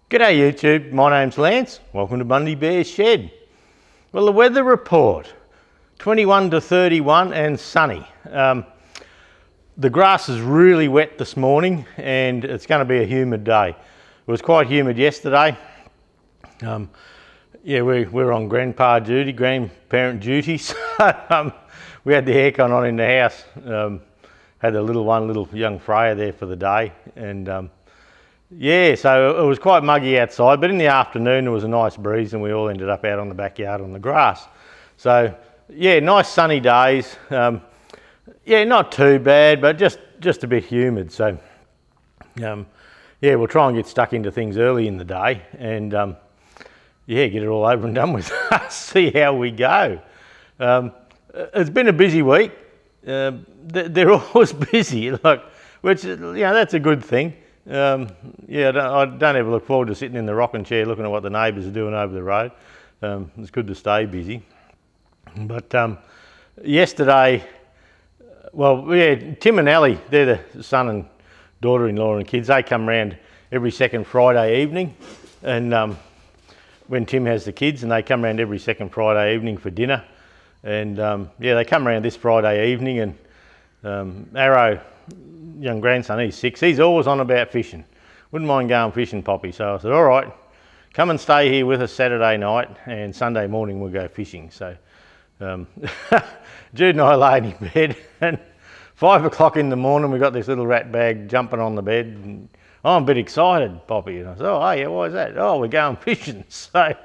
G'day YouTube, my name's Lance. Welcome to Bundy Bear's Shed. Well, the weather report, 21 to 31 and sunny. The grass is really wet this morning and it's going to be a humid day. It was quite humid yesterday. Yeah, we're on grandparent duty, so we had the aircon on in the house. Had the little young Freya there for the day, and yeah, so it was quite muggy outside, but in the afternoon there was a nice breeze and we all ended up out on the backyard on the grass. So yeah, nice sunny days. Yeah, not too bad, but just a bit humid. So yeah, we'll try and get stuck into things early in the day and yeah, get it all over and done with. See how we go. It's been a busy week. They're always busy, like, which, you know, that's a good thing. Yeah, I don't ever look forward to sitting in the rocking chair looking at what the neighbours are doing over the road. It's good to stay busy. But yesterday, well, yeah, Tim and Ellie, they're the son and daughter-in-law and kids. They come round every second Friday evening, and when Tim has the kids, and they come round every second Friday evening for dinner. And yeah, they come around this Friday evening, and Arrow, young grandson, he's 6, he's always on about fishing. Wouldn't mind going fishing, Poppy. So I said, all right, come and stay here with us Saturday night, and Sunday morning we'll go fishing. So Jude and I laid in bed, and 5 o'clock in the morning we got this little rat bag jumping on the bed, and I'm a bit excited, Poppy. And I said, oh yeah, why is that? Oh, we're going fishing. So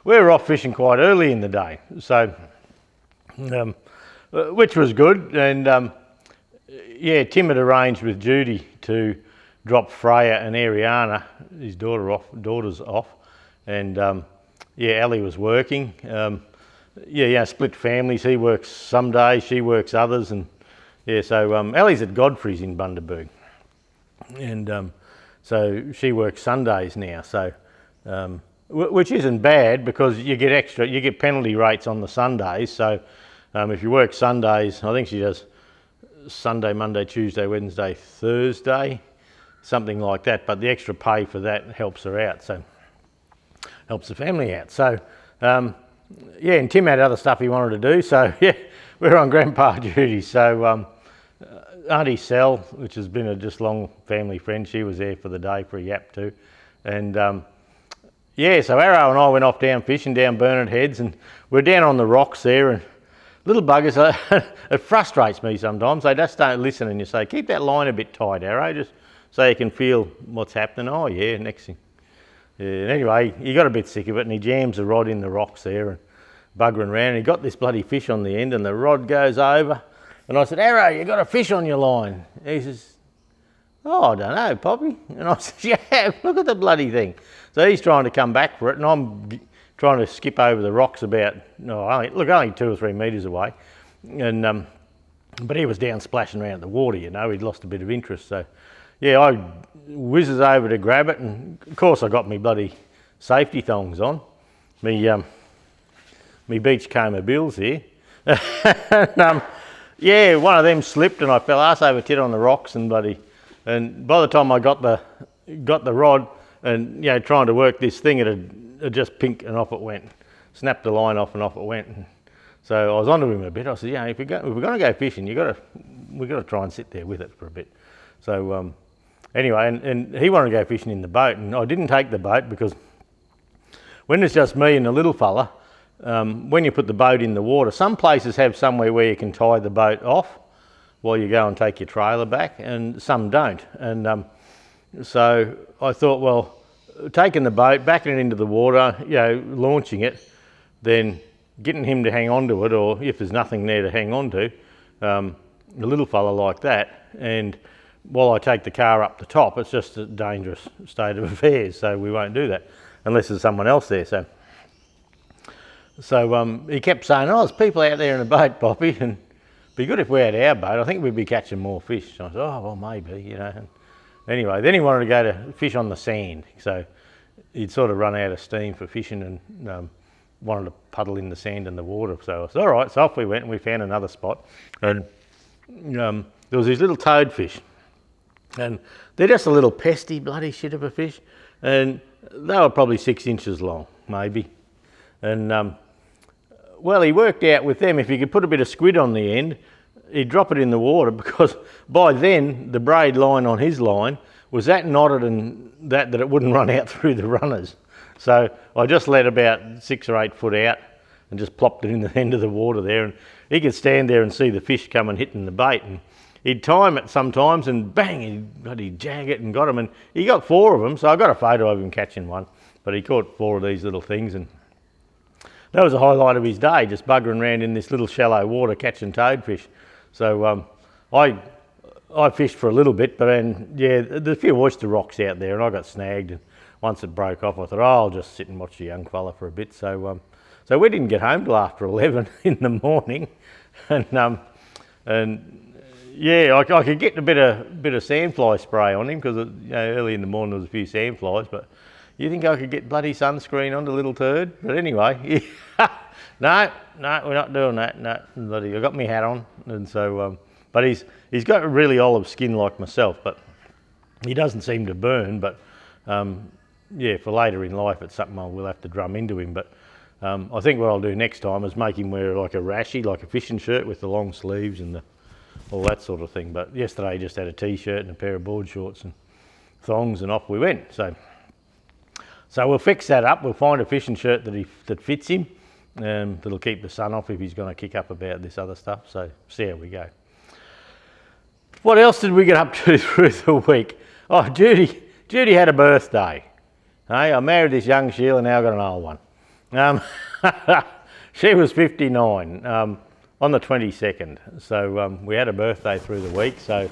we were off fishing quite early in the day, so which was good. And yeah, Tim had arranged with Judy to drop Freya and Ariana, his daughters off, and yeah, Ali was working. Yeah, split families. He works some days, she works others, and yeah, so Ali's at Godfrey's in Bundaberg, and so she works Sundays now. So which isn't bad because you get penalty rates on the Sundays. So if you work Sundays, I think she does Sunday, Monday, Tuesday, Wednesday, Thursday, something like that, but the extra pay for that helps her out, so helps the family out. So yeah, and Tim had other stuff he wanted to do, so yeah, we're on grandpa duty. So Auntie Sal, which has been a just long family friend, she was there for the day for a yap too. And yeah, so Arrow and I went off down fishing down Bernard Heads, and we're down on the rocks there, and little buggers, it frustrates me sometimes. They just don't listen, and you say, keep that line a bit tight, Arrow, just so you can feel what's happening. Oh yeah, next thing. Yeah, anyway, he got a bit sick of it, and he jams the rod in the rocks there and buggering around, and he got this bloody fish on the end, and the rod goes over. And I said, Arrow, you got a fish on your line. He says, oh, I don't know, Poppy. And I said, yeah, look at the bloody thing. So he's trying to come back for it, and I'm trying to skip over the rocks about, only 2 or 3 metres away. And but he was down splashing around the water, you know, he'd lost a bit of interest. So yeah, I whizzes over to grab it, and of course I got me bloody safety thongs on, me beachcomber bills here. And, yeah, one of them slipped and I fell arse over tit on the rocks, and by the time I got the rod and, you know, trying to work this thing, it just pinked and off it went. Snapped the line off and off it went. And so I was onto him a bit. I said, yeah, if we're going to go fishing, we've got to try and sit there with it for a bit. So anyway, and he wanted to go fishing in the boat, and I didn't take the boat because when it's just me and the little fella, when you put the boat in the water, some places have somewhere where you can tie the boat off while you go and take your trailer back, and some don't. And so I thought, well, taking the boat, backing it into the water, you know, launching it, then getting him to hang on to it, or if there's nothing there to hang on to, the little fella like that, and while I take the car up the top, it's just a dangerous state of affairs, so we won't do that unless there's someone else there. So he kept saying, oh, there's people out there in a boat, Poppy, and it'd be good if we had our boat. I think we'd be catching more fish. So I said, oh, well, maybe, you know. And anyway, then he wanted to go to fish on the sand, so he'd sort of run out of steam for fishing and wanted to puddle in the sand and the water. So I said, all right, so off we went, and we found another spot, and there was these little toadfish, and they're just a little pesty bloody shit of a fish, and they were probably 6 inches long, maybe. And well, he worked out with them, if he could put a bit of squid on the end, he'd drop it in the water, because by then the braid line on his line was that knotted and that it wouldn't run out through the runners. So I just let about 6 or 8 foot out and just plopped it in the end of the water there, and he could stand there and see the fish come and hitting the bait, and he'd time it sometimes and bang, he'd jag it and got them, and he got 4 of them. So I got a photo of him catching one, but he caught 4 of these little things, and that was the highlight of his day, just buggering around in this little shallow water catching toadfish. So I fished for a little bit, but then, yeah, there's a few oyster rocks out there, and I got snagged, and once it broke off, I thought, oh, I'll just sit and watch the young fella for a bit. So so we didn't get home till after 11 in the morning, and yeah, I could get a bit of sandfly spray on him, because early in the morning there was a few sandflies, but you think I could get bloody sunscreen on the little turd? But anyway, no, we're not doing that. No, bloody, I got my hat on, and so, but he's got a really olive skin like myself, but he doesn't seem to burn. But yeah, for later in life, it's something I will have to drum into him. But I think what I'll do next time is make him wear like a rashy, like a fishing shirt with the long sleeves and all that sort of thing. But yesterday he just had a t-shirt and a pair of board shorts and thongs, and off we went. So we'll fix that up. We'll find a fishing shirt that fits him, that'll keep the sun off if he's going to kick up about this other stuff. So see how we go. What else did we get up to through the week? Oh, Judy had a birthday. Hey, I married this young Sheila, now I've got an old one. She was 59 on the 22nd. So we had a birthday through the week. So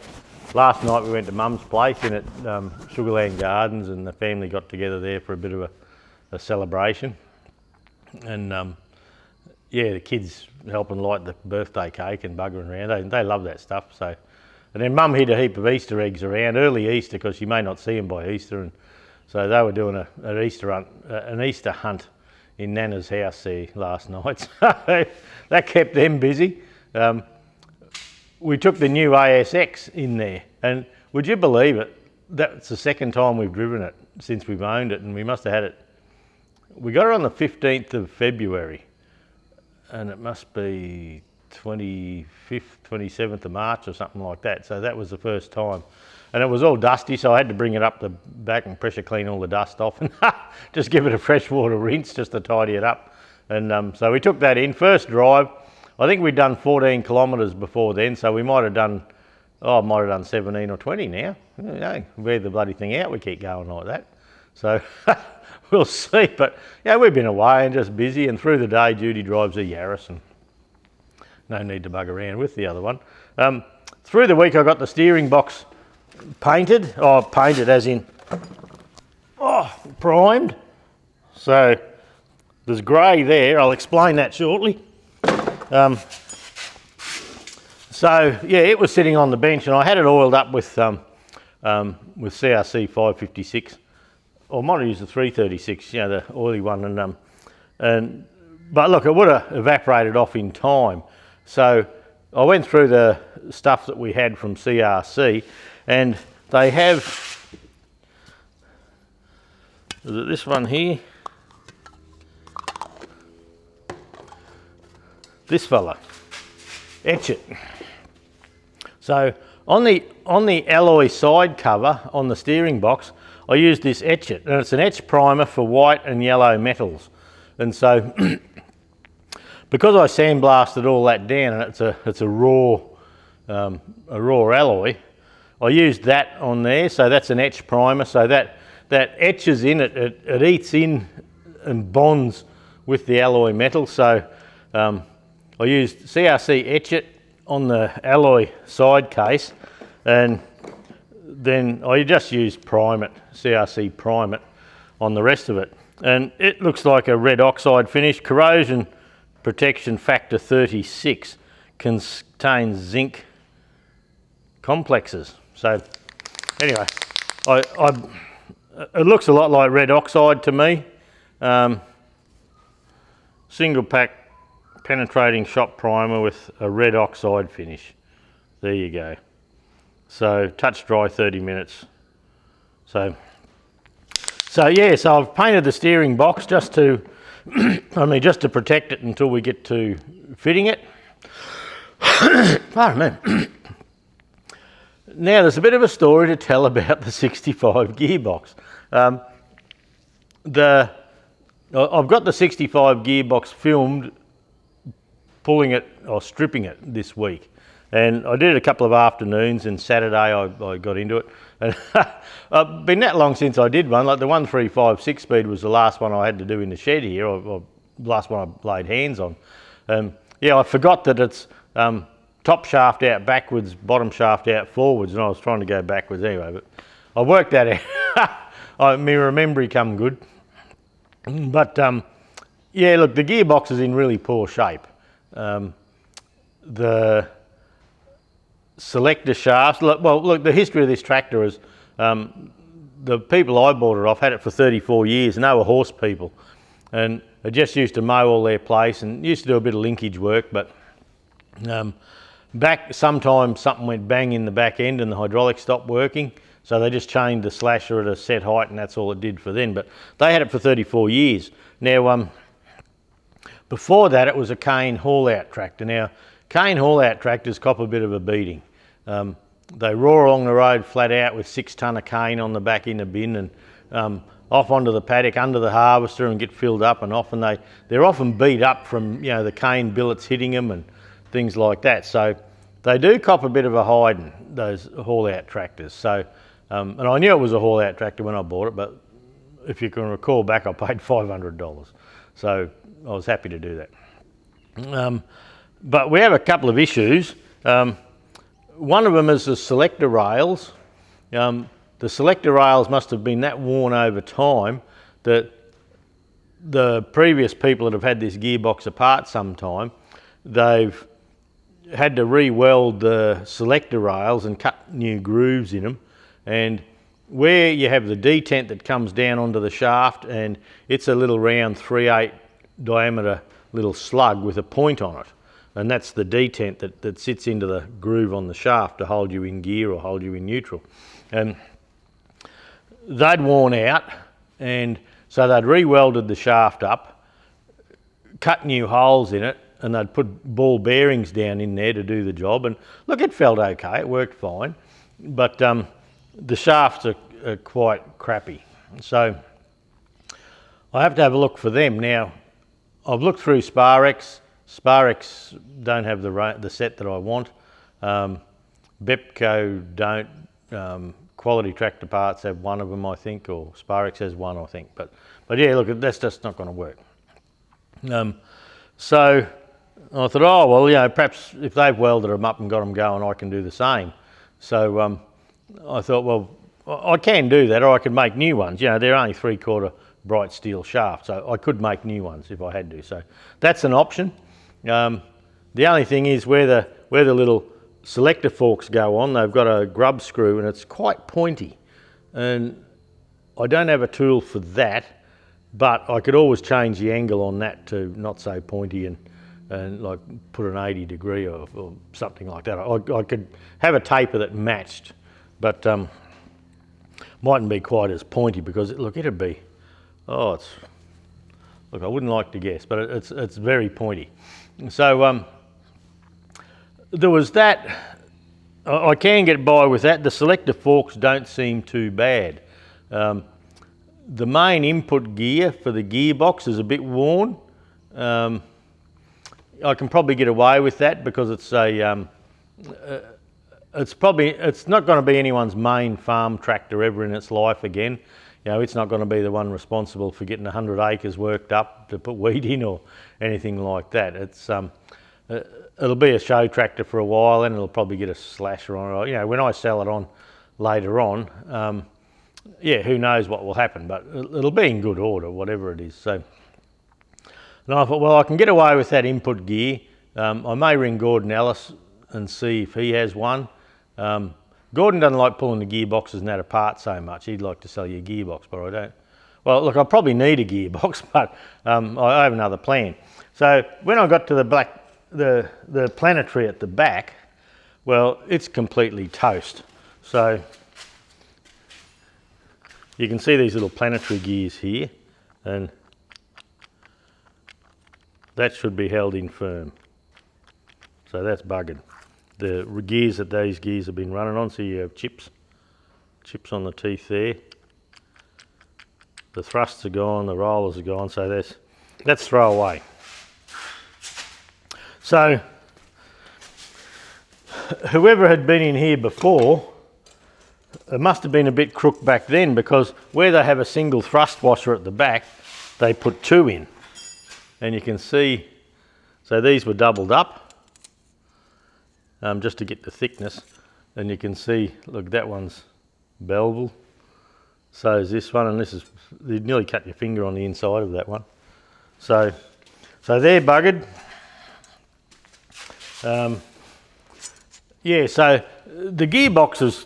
last night we went to Mum's place in at Sugarland Gardens, and the family got together there for a bit of a celebration. And yeah, the kids helping light the birthday cake and buggering around. They love that stuff. So, and then Mum hid a heap of Easter eggs around, early Easter, because you may not see them by Easter. And so they were doing an Easter hunt in Nana's house there last night. So that kept them busy. We took the new ASX in there, and would you believe it, that's the second time we've driven it since we've owned it, and we must have had it, we got it on the 15th of February, and it must be 25th, 27th of March or something like that. So that was the first time, and it was all dusty, so I had to bring it up the back and pressure clean all the dust off and just give it a freshwater rinse just to tidy it up. And so we took that in, first drive. I think we'd done 14 kilometres before then, so we might have done 17 or 20 now. You know, wear the bloody thing out, we keep going like that. So we'll see, but yeah, we've been away and just busy, and through the day Judy drives a Yaris, and no need to bug around with the other one. Through the week I got the steering box painted, painted as in primed. So there's grey there, I'll explain that shortly. So yeah, it was sitting on the bench, and I had it oiled up with CRC 556, or I might have used the 336, you know, the oily one, but look, it would have evaporated off in time. So I went through the stuff that we had from CRC, and they have, is it this one here? This fella, etch it. So on the alloy side cover on the steering box, I used this etch it, and it's an etch primer for white and yellow metals. And so because I sandblasted all that down, and it's a raw alloy, I used that on there. So that's an etch primer. So that etches in it eats in and bonds with the alloy metal. So I used CRC etch it on the alloy side case, and then I just used prime it, CRC prime it on the rest of it. And it looks like a red oxide finish, corrosion protection factor 36, contains zinc complexes. So anyway, it looks a lot like red oxide to me. Single pack penetrating shot primer with a red oxide finish. There you go. So touch dry 30 minutes. So So yeah, so I've painted the steering box just to, just to protect it until we get to fitting it. Pardon me. Now there's a bit of a story to tell about the 65 gearbox. I've got the 65 gearbox filmed pulling it or stripping it this week, and I did it a couple of afternoons, and Saturday I got into it. And it's been that long since I did one. Like the 135 6-speed was the last one I had to do in the shed here, or last one I laid hands on. Yeah, I forgot that it's top shaft out backwards, bottom shaft out forwards, and I was trying to go backwards anyway, but I worked that out. My memory come good. But yeah, look, the gearbox is in really poor shape. The selector shafts, look, the history of this tractor is the people I bought it off had it for 34 years, and they were horse people, and they just used to mow all their place and used to do a bit of linkage work, but back sometimes something went bang in the back end and the hydraulics stopped working, so they just changed the slasher at a set height, and that's all it did for them. But they had it for 34 years. Now, before that, it was a cane haul-out tractor. Now, cane haul-out tractors cop a bit of a beating. They roar along the road flat out with 6 tonne of cane on the back in a bin, and off onto the paddock under the harvester and get filled up and off, and they're often beat up from the cane billets hitting them and things like that. So they do cop a bit of a hiding, those haul-out tractors. So, and I knew it was a haul-out tractor when I bought it, but if you can recall back, I paid $500. So I was happy to do that. But we have a couple of issues. One of them is the selector rails. The selector rails must have been that worn over time that the previous people that have had this gearbox apart sometime, they've had to re-weld the selector rails and cut new grooves in them. And where you have the detent that comes down onto the shaft, and it's a little round 3/8 diameter little slug with a point on it, and that's the detent that sits into the groove on the shaft to hold you in gear or hold you in neutral. And they'd worn out, and so they'd re-welded the shaft up, cut new holes in it, and they'd put ball bearings down in there to do the job. And look, it felt okay, it worked fine, but the shafts are quite crappy. So I have to have a look for them. Now, I've looked through Sparex. Sparex don't have the set that I want. Bepco don't. Quality Tractor Parts have one of them, I think, or Sparex has one, I think. But yeah, look, that's just not going to work. So I thought, oh well, perhaps if they've welded them up and got them going, I can do the same. So I thought, well, I can do that, or I could make new ones. They're only 3/4 bright steel shaft, so I could make new ones if I had to. So that's an option. The only thing is where the little selector forks go on, they've got a grub screw and it's quite pointy, and I don't have a tool for that, but I could always change the angle on that to not so pointy and like put an 80 degree or something like that. I could have a taper that matched, but mightn't be quite as pointy because it'd be, look, I wouldn't like to guess, but it's very pointy. So there was that. I can get by with that. The selector forks don't seem too bad. The main input gear for the gearbox is a bit worn. I can probably get away with that because it's it's not going to be anyone's main farm tractor ever in its life again. It's not going to be the one responsible for getting 100 acres worked up to put wheat in or anything like that. It's it'll be a show tractor for a while, and it'll probably get a slasher on it. When I sell it on later on, who knows what will happen, but it'll be in good order, whatever it is. So, and I thought, well, I can get away with that input gear. I may ring Gordon Ellis and see if he has one. Gordon doesn't like pulling the gearboxes and that apart so much. He'd like to sell you a gearbox, but I don't. Well, look, I probably need a gearbox, but I have another plan. So when I got to the planetary at the back, well, it's completely toast. So you can see these little planetary gears here, and that should be held in firm. So that's buggered. The gears that these gears have been running on, so you have chips on the teeth there. The thrusts are gone, the rollers are gone, so that's throw away. So whoever had been in here before, it must have been a bit crook back then, because where they have a single thrust washer at the back, they put two in. And you can see, so these were doubled up just to get the thickness. And you can see, look, that one's beveled. So is this one, and this is, you'd nearly cut your finger on the inside of that one. So they're buggered. Yeah, so the gearboxes,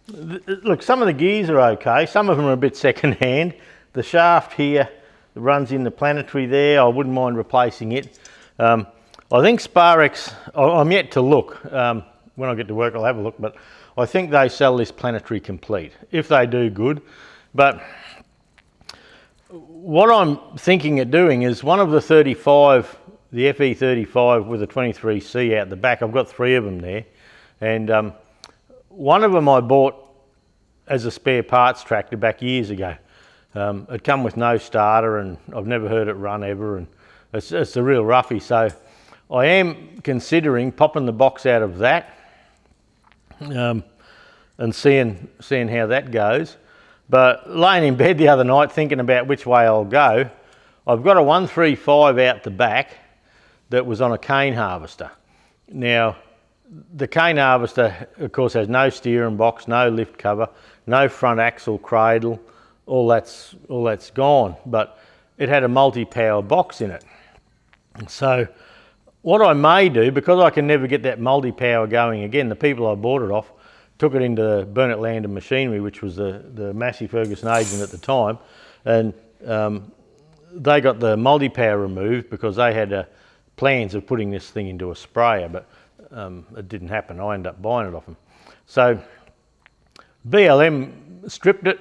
look, some of the gears are okay, some of them are a bit second hand. The shaft here runs in the planetary there, I wouldn't mind replacing it. I think Sparex, I'm yet to look, when I get to work I'll have a look, but I think they sell this planetary complete. If they do, good. But what I'm thinking of doing is one of the 35, the FE35 with a 23C out the back, I've got 3 of them there, and one of them I bought as a spare parts tractor back years ago. It come with no starter, and I've never heard it run ever, and it's a real roughie. So I am considering popping the box out of that and seeing how that goes. But laying in bed the other night thinking about which way I'll go, I've got a 135 out the back that was on a cane harvester. Now, the cane harvester, of course, has no steering box, no lift cover, no front axle cradle, all that's gone, but it had a multi-power box in it. So what I may do, because I can never get that multi-power going again, the people I bought it off took it into Burnett Land and Machinery, which was the Massey Ferguson agent at the time, and they got the multi-power removed because they had plans of putting this thing into a sprayer, but it didn't happen. I ended up buying it off them. So BLM stripped it,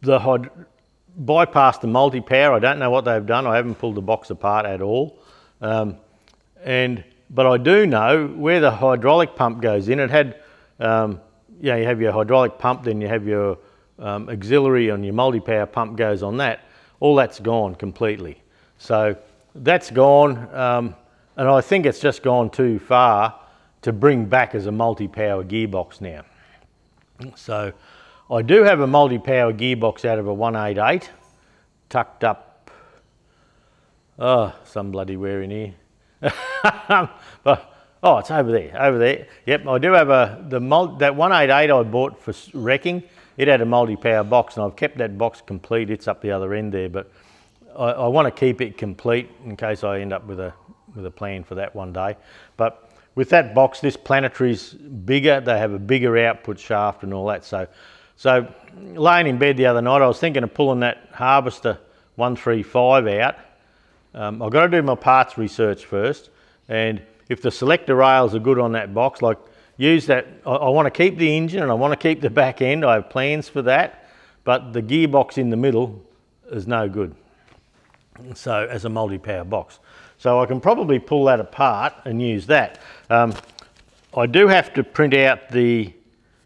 bypassed the multi-power. I don't know what they've done. I haven't pulled the box apart at all. But I do know where the hydraulic pump goes in. It had, you have your hydraulic pump, then you have your auxiliary, and your multi-power pump goes on that. All that's gone completely. So that's gone, and I think it's just gone too far to bring back as a multi-power gearbox now. So I do have a multi-power gearbox out of a 188 tucked up, some bloody where in here. Oh, it's over there. Yep, I do have that 188 I bought for wrecking. It had a multi-power box, and I've kept that box complete. It's up the other end there, but I want to keep it complete in case I end up with a plan for that one day. But with that box, this planetary's bigger. They have a bigger output shaft and all that. So laying in bed the other night, I was thinking of pulling that harvester 135 out. I've got to do my parts research first, and if the selector rails are good on that box, like use that. I want to keep the engine and I want to keep the back end. I have plans for that, but the gearbox in the middle is no good. So as a multi-power box, so I can probably pull that apart and use that. I do have to print out the.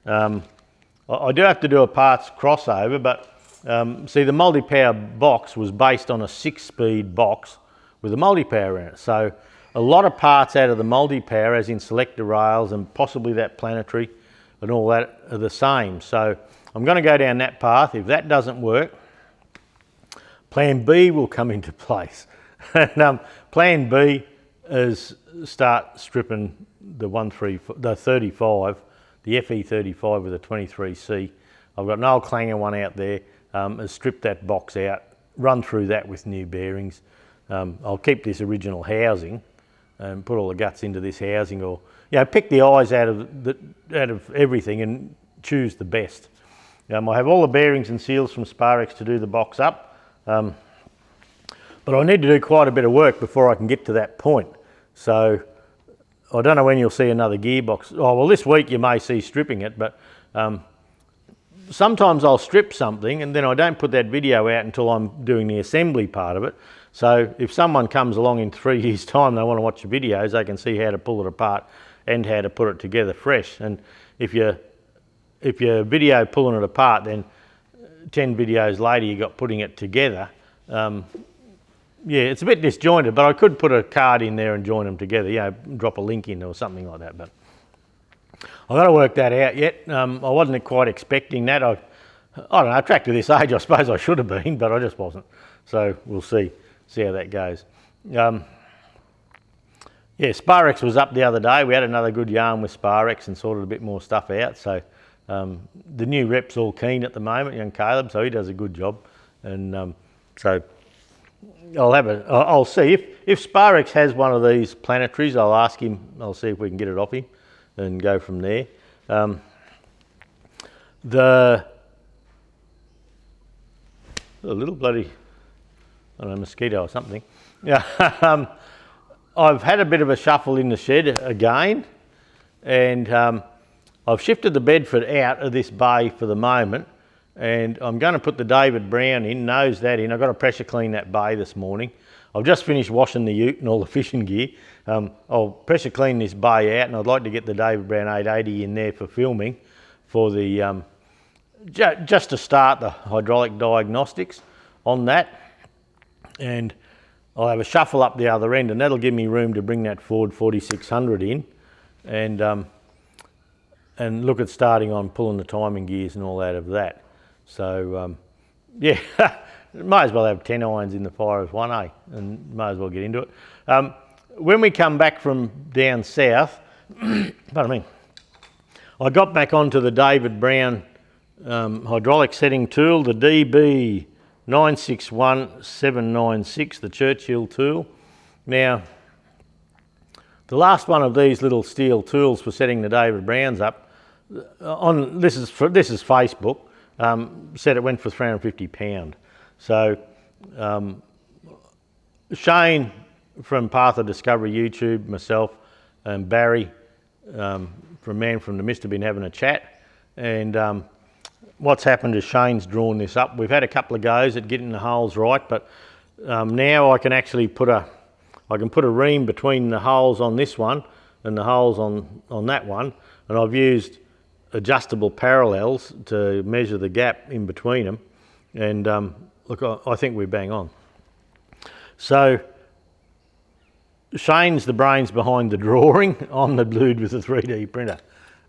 I do have to do a parts crossover, but see, the multi-power box was based on a 6-speed box with a multi-power in it. So a lot of parts out of the multi-power, as in selector rails and possibly that planetary and all that, are the same. So I'm going to go down that path. If that doesn't work, plan B will come into place. And plan B is start stripping the 35, the FE35 with a 23C. I've got an old clanger one out there. Strip that box out, run through that with new bearings. I'll keep this original housing and put all the guts into this housing, or pick the eyes out of everything and choose the best. I have all the bearings and seals from Sparex to do the box up, but I need to do quite a bit of work before I can get to that point. So I don't know when you'll see another gearbox. Oh well, this week you may see stripping it, but sometimes I'll strip something and then I don't put that video out until I'm doing the assembly part of it. So if someone comes along in 3 years' time, they want to watch the videos, they can see how to pull it apart and how to put it together fresh. And if you're video pulling it apart, then 10 videos later you got putting it together. Yeah, it's a bit disjointed, but I could put a card in there and join them together, you know, drop a link in or something like that. But I've got to work that out yet. I wasn't quite expecting that. I don't know, tractor this age, I suppose I should have been, but I just wasn't. So we'll see how that goes. Yeah, Sparex was up the other day. We had another good yarn with Sparex and sorted a bit more stuff out. So the new rep's all keen at the moment, young Caleb, so he does a good job. And so I'll see if Sparex has one of these planetaries. I'll ask him. I'll see if we can get it off him and go from there. The little bloody, I don't know, mosquito or something. Yeah, I've had a bit of a shuffle in the shed again, and I've shifted the Bedford out of this bay for the moment, and I'm going to put the David Brown in, nose that in. I've got to pressure clean that bay this morning. I've just finished washing the ute and all the fishing gear. I'll pressure clean this bay out, and I'd like to get the David Brown 880 in there for filming, for the just to start the hydraulic diagnostics on that. And I'll have a shuffle up the other end, and that'll give me room to bring that Ford 4600 in, and look at starting on pulling the timing gears and all out of that. So yeah, may as well have 10 irons in the fire as one, eh? And may as well get into it. When we come back from down south, pardon me, I got back onto the David Brown hydraulic setting tool, the DB 961796, the Churchill tool. Now, the last one of these little steel tools for setting the David Browns up, this is Facebook, said it went for £350. So Shane from Path of Discovery YouTube, myself and Barry from Man from the Mist have been having a chat, and what's happened is Shane's drawn this up. We've had a couple of goes at getting the holes right, but now I can actually put a ream between the holes on this one and the holes on that one, and I've used adjustable parallels to measure the gap in between them, and look, I think we're bang on. So Shane's the brains behind the drawing. I'm the dude with the 3D printer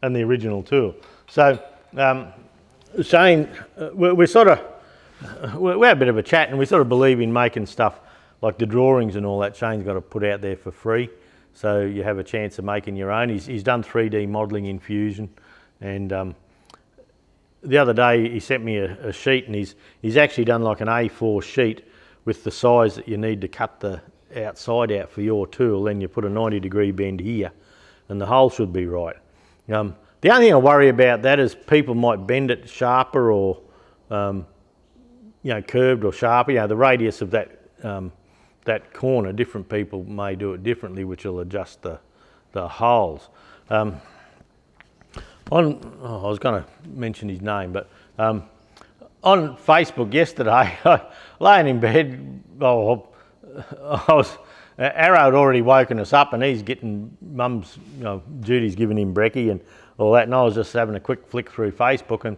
and the original tool. So Shane, we had a bit of a chat, and we sort of believe in making stuff like the drawings and all that. Shane's got to put out there for free, so you have a chance of making your own. He's done 3D modelling in Fusion, and the other day he sent me a sheet, and he's actually done like an A4 sheet with the size that you need to cut the outside out for your tool. Then you put a 90-degree bend here, and the hole should be right. The only thing I worry about that is people might bend it sharper, or curved or sharper. The radius of that corner, different people may do it differently, which will adjust the holes. I was going to mention his name, but on Facebook yesterday, laying in bed, Arrow had already woken us up, and he's getting Mum's, Judy's giving him brekkie and all that, and I was just having a quick flick through Facebook, and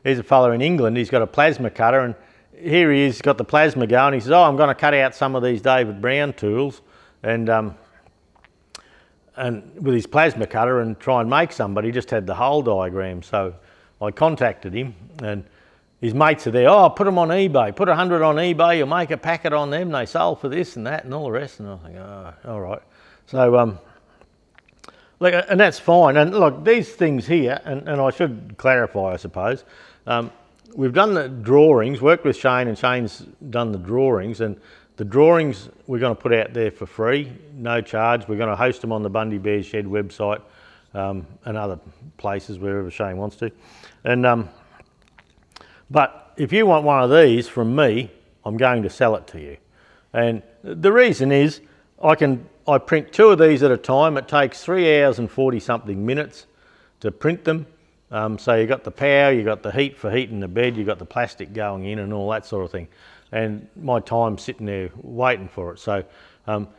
here's a fella in England. He's got a plasma cutter, and here he is, got the plasma going. He says, I'm going to cut out some of these David Brown tools and with his plasma cutter and try and make some, but he just had the hole diagram. So I contacted him, and his mates are there. Put them on eBay, put 100 on eBay, you'll make a packet on them, they sell for this and that and all the rest. And I think, all right. So look, and that's fine. And look, these things here, and I should clarify, I suppose, we've done the drawings, worked with Shane, and Shane's done the drawings, and the drawings we're going to put out there for free, no charge. We're going to host them on the Bundy Bear Shed website and other places, wherever Shane wants to. And but if you want one of these from me, I'm going to sell it to you. And the reason is I print 2 of these at a time. It takes 3 hours and 40 something minutes to print them. So you got the power, you got the heat for heating the bed, you got the plastic going in and all that sort of thing. And my time's sitting there waiting for it. So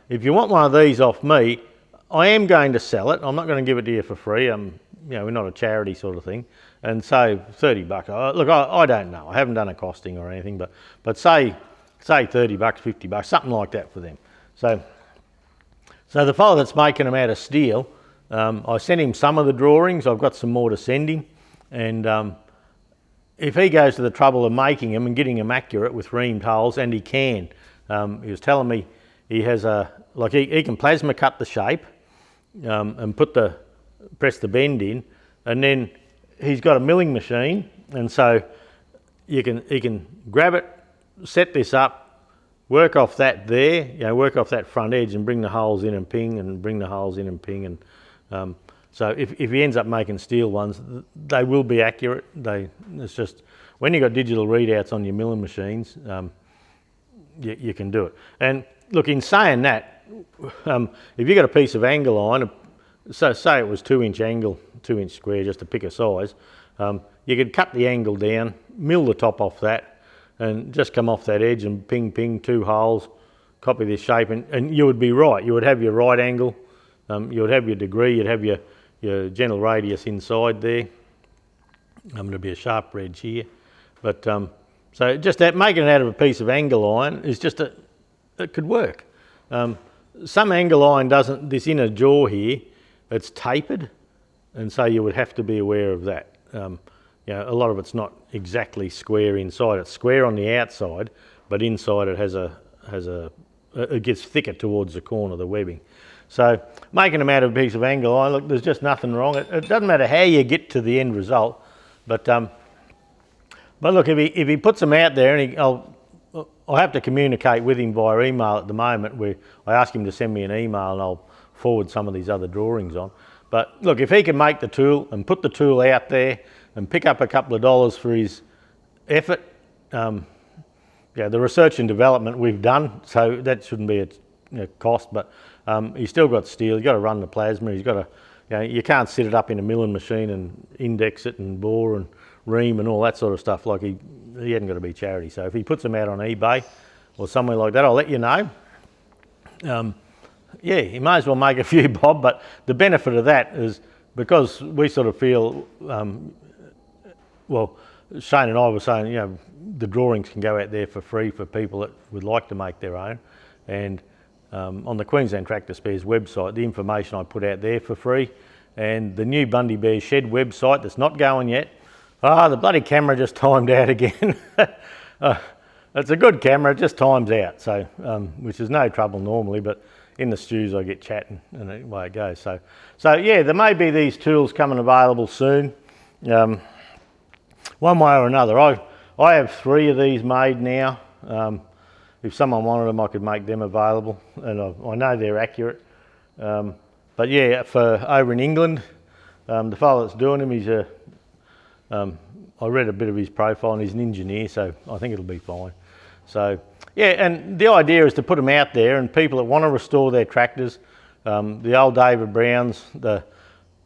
if you want one of these off me, I am going to sell it. I'm not going to give it to you for free. You know, we're not a charity sort of thing. And save 30 bucks. Look, I don't know. I haven't done a costing or anything, but say 30 bucks, 50 bucks, something like that for them. So the fellow that's making them out of steel, I sent him some of the drawings. I've got some more to send him. And if he goes to the trouble of making them and getting them accurate with reamed holes, and he can, he was telling me he has he can plasma cut the shape and press the bend in, and then he's got a milling machine, and so he can grab it, set this up, work off that there, you know, work off that front edge and bring the holes in and ping, and bring the holes in and ping. And so if he ends up making steel ones, they will be accurate. It's just when you've got digital readouts on your milling machines, you can do it. And look, in saying that, if you got a piece of angle iron, so say it was 2 inch angle, 2 inch square, just to pick a size, you could cut the angle down, mill the top off that, and just come off that edge and ping 2 holes, copy this shape, and you would be right. You would have your right angle, you would have your degree, you'd have your general radius inside there. There'll be a sharp edge here. But so just that, making it out of a piece of angle iron is just it could work. Some angle iron doesn't, this inner jaw here, it's tapered, and so you would have to be aware of that. You know, a lot of it's not exactly square inside. It's square on the outside, but inside it it gets thicker towards the corner of the webbing. So making them out of a piece of angle iron, look, there's just nothing wrong. It doesn't matter how you get to the end result, but look, if he puts them out there, and I'll have to communicate with him via email at the moment, where I ask him to send me an email and I'll forward some of these other drawings on. But look, if he can make the tool and put the tool out there and pick up a couple of dollars for his effort, yeah, the research and development we've done, so that shouldn't be a cost, but he's still got steel, he's got to run the plasma, he's got to, you know, you can't set it up in a milling machine and index it and bore and ream and all that sort of stuff. Like he hasn't got to be charity. So if he puts them out on eBay or somewhere like that, I'll let you know. Yeah, he may as well make a few bob, but the benefit of that is because we sort of feel, well, Shane and I were saying, you know, the drawings can go out there for free for people that would like to make their own. And on the Queensland Tractor Spares website, the information I put out there for free, and the new Bundy Bear Shed website that's not going yet. The bloody camera just timed out again. It's a good camera, it just times out, so which is no trouble normally, but in the stews I get chatting and away it goes. So yeah, there may be these tools coming available soon, one way or another. I have 3 of these made now. If someone wanted them, I could make them available, and I know they're accurate. But yeah, for over in England, the fellow that's doing them, he's I read a bit of his profile, and he's an engineer, so I think it'll be fine. So yeah, and the idea is to put them out there, and people that want to restore their tractors, the old David Browns,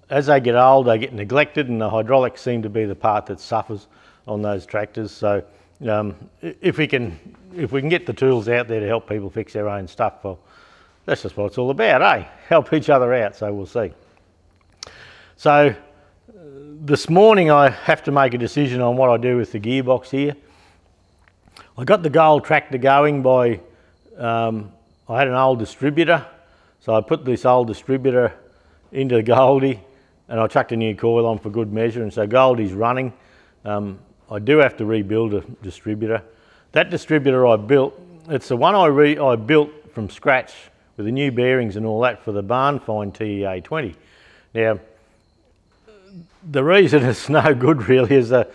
as they get old, they get neglected, and the hydraulics seem to be the part that suffers on those tractors. So if we can get the tools out there to help people fix their own stuff, well, that's just what it's all about, eh? Help each other out, so we'll see. So this morning I have to make a decision on what I do with the gearbox here. I got the gold tractor going by, I had an old distributor, so I put this old distributor into Goldie and I chucked a new coil on for good measure, and so Goldie's running. I do have to rebuild a distributor. That distributor I built, it's the one I built from scratch with the new bearings and all that for the barn find TEA20. Now, the reason it's no good really is the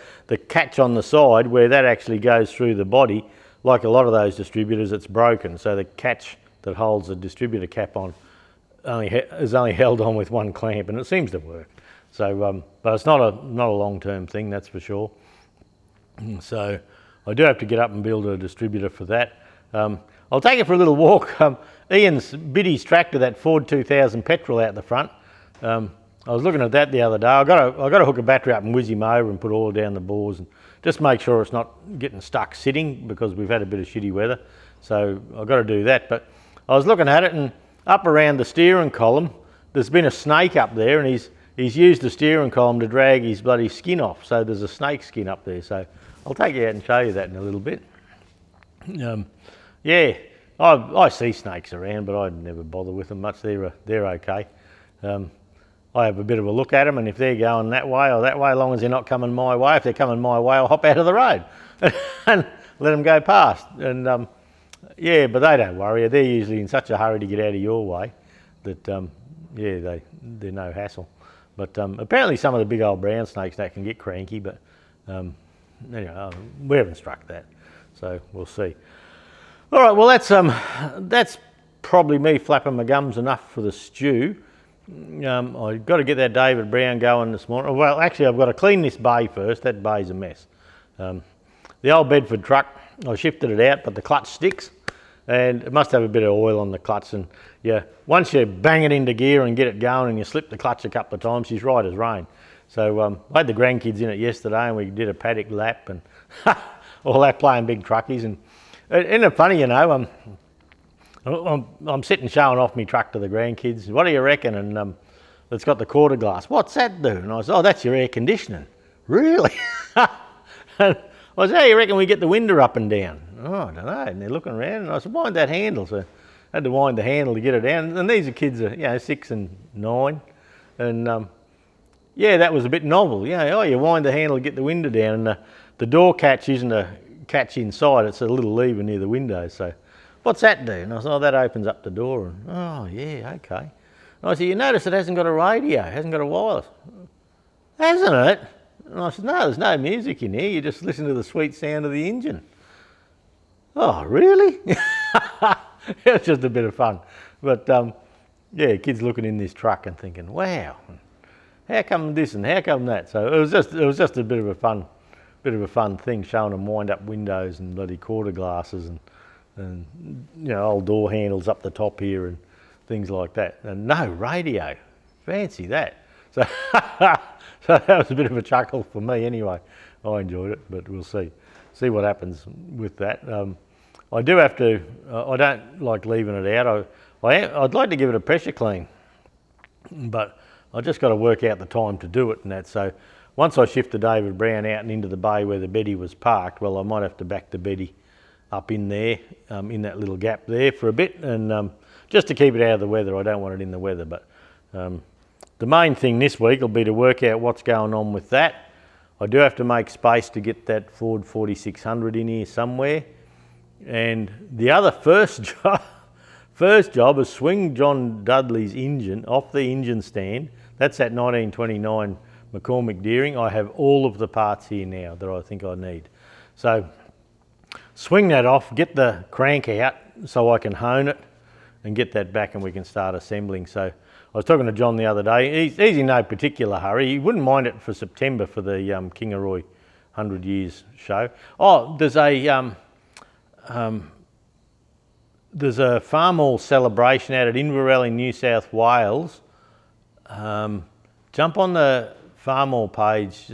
catch on the side where that actually goes through the body. Like a lot of those distributors, it's broken, so the catch that holds the distributor cap on is only held on with one clamp, and it seems to work. So, but it's not a long-term thing, that's for sure. So I do have to get up and build a distributor for that. I'll take it for a little walk. Ian's Biddy's tractor, that Ford 2000 petrol out the front, I was looking at that the other day. I got to hook a battery up and whiz him over and put oil down the bores and just make sure it's not getting stuck sitting, because we've had a bit of shitty weather. So I've got to do that. But I was looking at it, and up around the steering column, there's been a snake up there, and he's used the steering column to drag his bloody skin off. So there's a snake skin up there. So I'll take you out and show you that in a little bit. Yeah, I see snakes around, but I never bother with them much. They're okay. I have a bit of a look at them, and if they're going that way or that way, as long as they're not coming my way, if they're coming my way, I'll hop out of the road and let them go past. And yeah, but they don't worry. They're usually in such a hurry to get out of your way that yeah, they're no hassle. But apparently some of the big old brown snakes that can get cranky, but anyway, we haven't struck that, so we'll see. All right, well that's probably me flapping my gums enough for the stew. I've got to get that David Brown going this morning. Well, actually, I've got to clean this bay first. That bay's a mess. The old Bedford truck, I shifted it out, but the clutch sticks, and it must have a bit of oil on the clutch. And yeah, once you bang it into gear and get it going, and you slip the clutch a couple of times, she's right as rain. So I had the grandkids in it yesterday, and we did a paddock lap and all that, playing big truckies. And isn't it funny, you know? I'm sitting showing off my truck to the grandkids. What do you reckon? And it's got the quarter glass. What's that do? And I said, oh, that's your air conditioning. Really? And I said, how do you reckon we get the window up and down? Oh, I don't know. And they're looking around, and I said, wind that handle. So I had to wind the handle to get it down. And these are kids, you know, 6 and 9. And yeah, that was a bit novel. You know, oh, you wind the handle to get the window down, and the door catch isn't a catch inside. It's a little lever near the window. So what's that do? And I said, oh, that opens up the door. And, oh, yeah, okay. And I said, you notice it hasn't got a radio, it hasn't got a wireless. Hasn't it? And I said, no, there's no music in here. You just listen to the sweet sound of the engine. Oh, really? It was just a bit of fun. But, yeah, kids looking in this truck and thinking, wow, how come this and how come that? So it was just a bit of a fun thing, showing them wind up windows and bloody quarter glasses and you know, old door handles up the top here and things like that. And no radio, fancy that. So, so that was a bit of a chuckle for me anyway. I enjoyed it, but we'll see what happens with that. I do have to, I don't like leaving it out. I'd like to give it a pressure clean, but I just got to work out the time to do it and that. So once I shift the David Brown out and into the bay where the Betty was parked, well, I might have to back the Betty up in there, in that little gap there for a bit, and just to keep it out of the weather. I don't want it in the weather, but the main thing this week will be to work out what's going on with that. I do have to make space to get that Ford 4600 in here somewhere, and the other first job is swing John Dudley's engine off the engine stand. That's that 1929 McCormick Deering. I have all of the parts here now that I think I need. So swing that off, get the crank out so I can hone it and get that back, and we can start assembling. So I was talking to John the other day. He's in no particular hurry. He wouldn't mind it for September for the Kangaroo 100 Years show. Oh, there's a farm hall celebration out at Inverell in New South Wales. Jump on the farm hall page,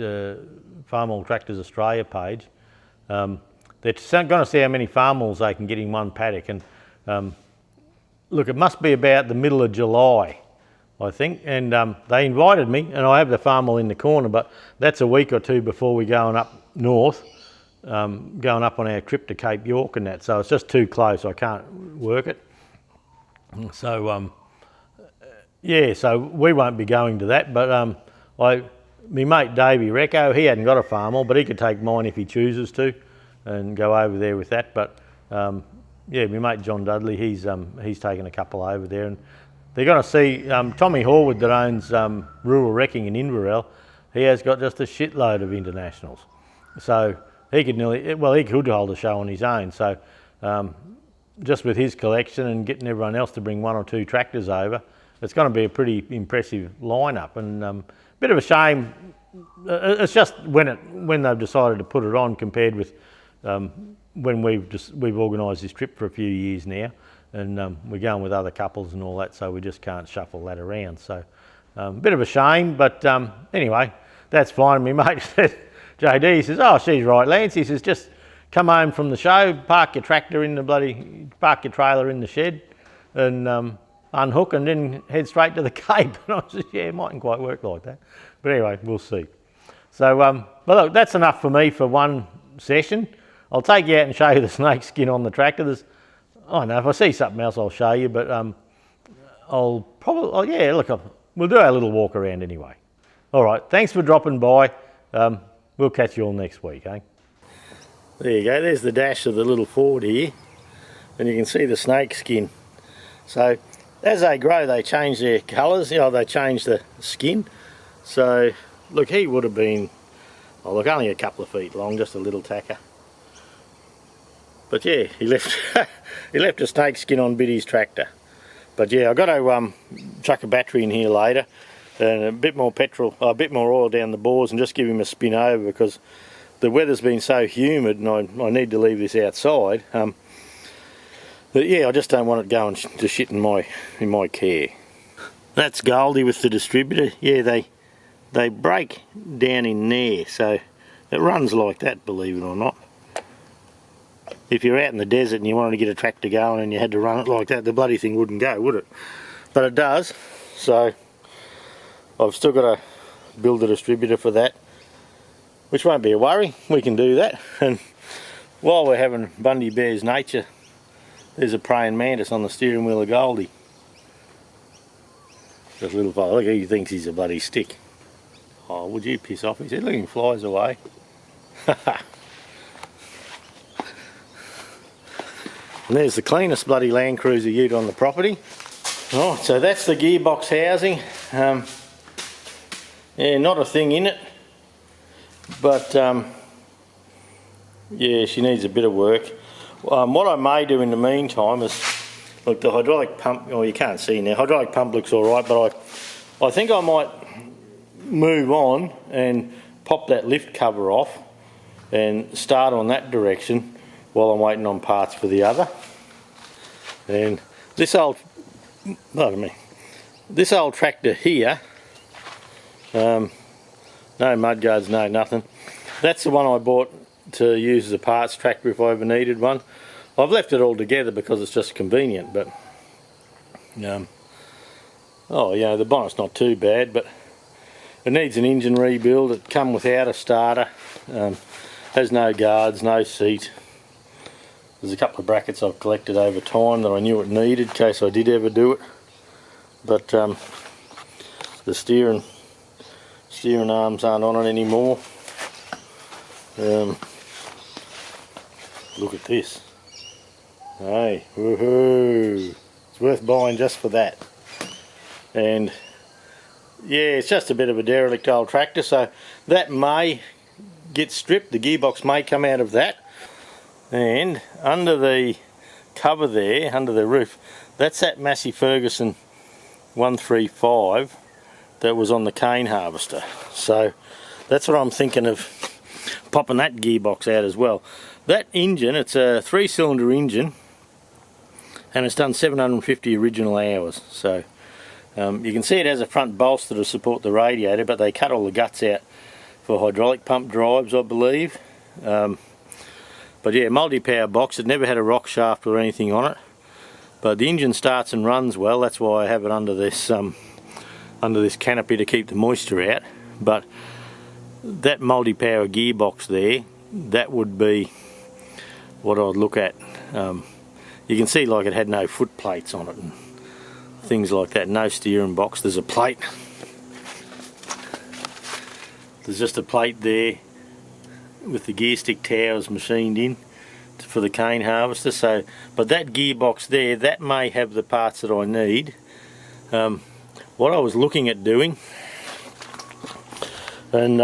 Farm Hall Tractors Australia page. They're going to see how many farm halls they can get in one paddock. And look, it must be about the middle of July, I think. And they invited me, and I have the farm hall in the corner, but that's a week or two before we're going up north, going up on our trip to Cape York and that. So it's just too close. I can't work it. So, yeah, so we won't be going to that. But my mate Davey Recco, he hadn't got a farm hall, but he could take mine if he chooses to and go over there with that. But yeah, my mate John Dudley, he's taken a couple over there, and they're going to see Tommy Horwood that owns Rural Wrecking in Inverell. He has got just a shitload of internationals, so he could he could hold a show on his own. So just with his collection and getting everyone else to bring 1 or 2 tractors over, it's going to be a pretty impressive lineup. And bit of a shame. It's just when they've decided to put it on compared with when we've organised this trip for a few years now, and we're going with other couples and all that, so we just can't shuffle that around. So Bit of a shame, but anyway, that's fine. My mate said, JD, he says, oh, she's right, Lance. He says, just come home from the show, park your tractor in the park your trailer in the shed and unhook and then head straight to the Cape. And I said, yeah, it mightn't quite work like that. But anyway, we'll see. So, but look, that's enough for me for one session. I'll take you out and show you the snake skin on the tractor. I don't know, if I see something else, I'll show you, but I'll probably, oh yeah, look, we'll do our little walk around anyway. All right, thanks for dropping by. We'll catch you all next week, eh? There you go, there's the dash of the little Ford here, and you can see the snake skin. So, as they grow, they change their colours, you know, they change the skin. So, look, he would have been, oh look, only a couple of feet long, just a little tacker. But yeah, he left he left a snake skin on Biddy's tractor. But yeah, I've got to chuck a battery in here later and a bit more petrol, a bit more oil down the bores and just give him a spin over because the weather's been so humid and I need to leave this outside. But yeah, I just don't want it going to shit in my care. That's Goldie with the distributor. Yeah, they break down in there, so it runs like that, believe it or not. If you're out in the desert and you wanted to get a tractor going and you had to run it like that, the bloody thing wouldn't go, would it? But it does, so I've still got to build a distributor for that, which won't be a worry. We can do that. And while we're having Bundy Bear's nature, there's a praying mantis on the steering wheel of Goldie. This little fella, look, he thinks he's a bloody stick. Oh, would you piss off? He said, look, he flies away. And there's the cleanest bloody Land Cruiser ute on the property. Right, so that's the gearbox housing. Yeah, not a thing in it, but yeah, she needs a bit of work. What I may do in the meantime is, look, the hydraulic pump, oh you can't see now, hydraulic pump looks alright, but I think I might move on and pop that lift cover off and start on that direction while I'm waiting on parts for the other. And this old, pardon me, this old tractor here, no mudguards, no nothing. That's the one I bought to use as a parts tractor if I ever needed one. I've left it all together because it's just convenient, but oh yeah, the bonnet's not too bad, but it needs an engine rebuild. It come without a starter, has no guards, no seat. There's a couple of brackets I've collected over time that I knew it needed in case I did ever do it, but the steering arms aren't on it anymore. Look at this. Hey, woohoo! It's worth buying just for that. And yeah, it's just a bit of a derelict old tractor, so that may get stripped. The gearbox may come out of that. And under the cover there, under the roof, that's that Massey Ferguson 135 that was on the cane harvester. So that's what I'm thinking of, popping that gearbox out as well. That engine, it's a 3-cylinder engine and it's done 750 original hours. So you can see it has a front bolster to support the radiator, but they cut all the guts out for hydraulic pump drives, I believe. But yeah, multi-power box. It never had a rock shaft or anything on it, but the engine starts and runs well. That's why I have it under this canopy to keep the moisture out. But that multi-power gearbox there, that would be what I'd look at. You can see like it had no foot plates on it and things like that. No steering box. There's a plate. There's just a plate there with the gear stick towers machined in for the cane harvester. So, but that gearbox there, that may have the parts that I need. What I was looking at doing, and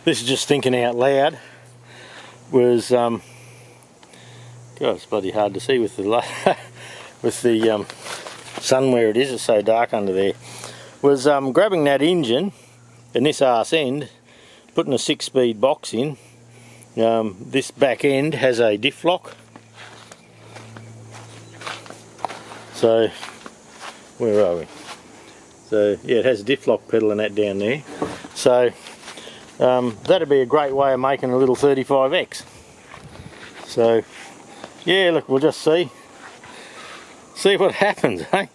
this is just thinking out loud, was God, it's bloody hard to see with the with the sun where it is. It's so dark under there. Was grabbing that engine and this arse end, putting a 6-speed box in. This back end has a diff lock. So, where are we? So yeah, it has a diff lock pedal and that down there. So that'd be a great way of making a little 35X. So yeah, look, we'll just see what happens, eh?